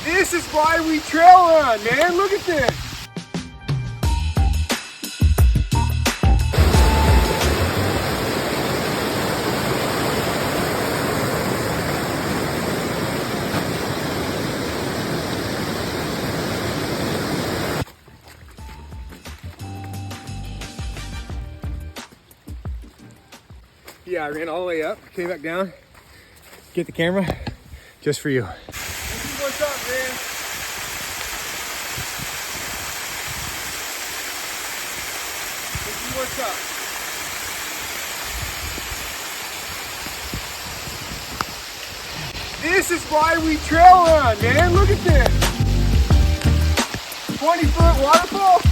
This is why we trail run, man. Look at this. Yeah, I ran all the way up, came back down, get the camera, just for you. This is what's up, man. This is what's up. This is why we trail run, man. Look at this. 20-foot waterfall.